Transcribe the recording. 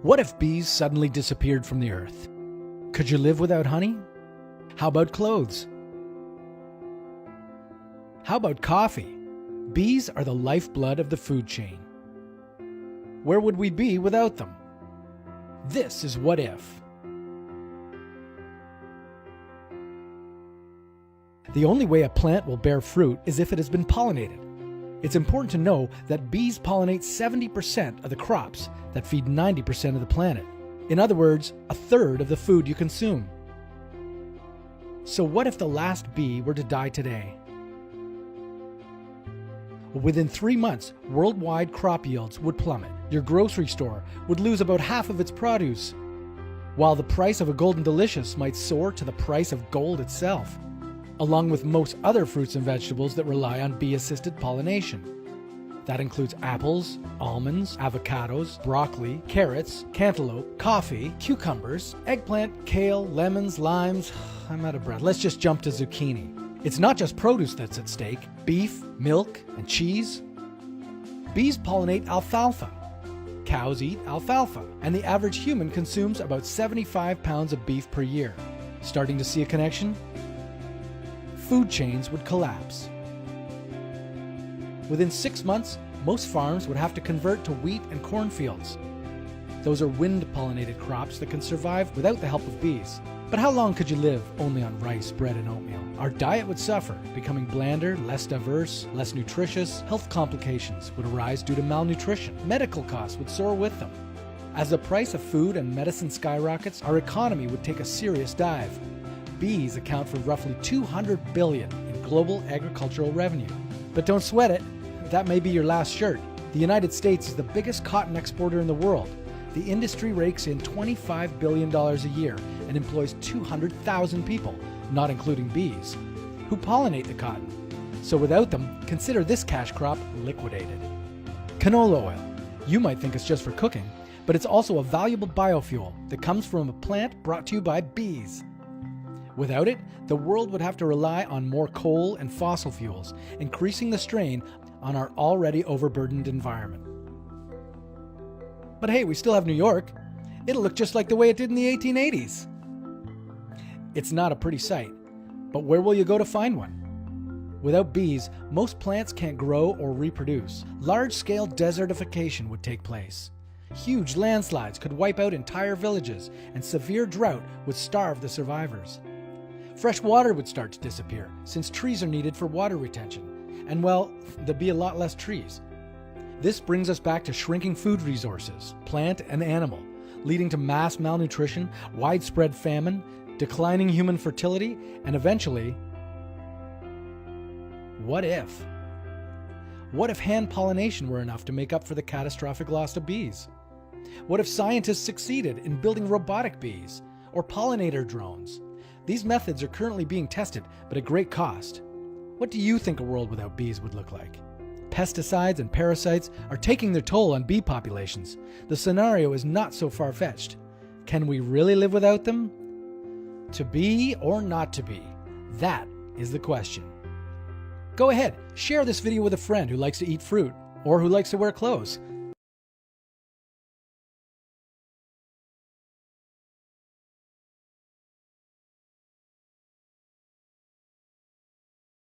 What if bees suddenly disappeared from the earth? Could you live without honey? How about clothes? How about coffee? Bees are the lifeblood of the food chain. Where would we be without them? This is What If. The only way a plant will bear fruit is if it has been pollinated. It's important to know that bees pollinate 70% of the crops that feed 90% of the planet. In other words, a third of the food you consume. So what if the last bee were to die today? Within 3 months, worldwide crop yields would plummet. Your grocery store would lose about half of its produce, while the price of a Golden Delicious might soar to the price of gold itself, along with most other fruits and vegetables that rely on bee-assisted pollination. That includes apples, almonds, avocados, broccoli, carrots, cantaloupe, coffee, cucumbers, eggplant, kale, lemons, limes. I'm out of breath. Let's just jump to zucchini. It's not just produce that's at stake. Beef, milk, and cheese. Bees pollinate alfalfa. Cows eat alfalfa, and the average human consumes about 75 pounds of beef per year. Starting to see a connection? Food chains would collapse. Within 6 months, most farms would have to convert to wheat and cornfields. Those are wind-pollinated crops that can survive without the help of bees. But how long could you live only on rice, bread, and oatmeal? Our diet would suffer, becoming blander, less diverse, less nutritious. Health complications would arise due to malnutrition. Medical costs would soar with them. As the price of food and medicine skyrockets, our economy would take a serious dive. Bees account for roughly $200 billion in global agricultural revenue. But don't sweat it. That may be your last shirt. The United States is the biggest cotton exporter in the world. The industry rakes in $25 billion a year and employs 200,000 people, not including bees, who pollinate the cotton. So without them, consider this cash crop liquidated. Canola oil. You might think it's just for cooking, but it's also a valuable biofuel that comes from a plant brought to you by bees. Without it, the world would have to rely on more coal and fossil fuels, increasing the strain on our already overburdened environment. But hey, we still have New York. It'll look just like the way it did in the 1880s. It's not a pretty sight, but where will you go to find one? Without bees, most plants can't grow or reproduce. Large-scale desertification would take place. Huge landslides could wipe out entire villages, and severe drought would starve the survivors. Fresh water would start to disappear, since trees are needed for water retention. And well, there'd be a lot less trees. This brings us back to shrinking food resources, plant and animal, leading to mass malnutrition, widespread famine, declining human fertility, and eventually, what if? What if hand pollination were enough to make up for the catastrophic loss of bees? What if scientists succeeded in building robotic bees or pollinator drones? These methods are currently being tested, but at great cost. What do you think a world without bees would look like? Pesticides and parasites are taking their toll on bee populations. The scenario is not so far-fetched. Can we really live without them? To be or not to be? That is the question. Go ahead, share this video with a friend who likes to eat fruit or who likes to wear clothes.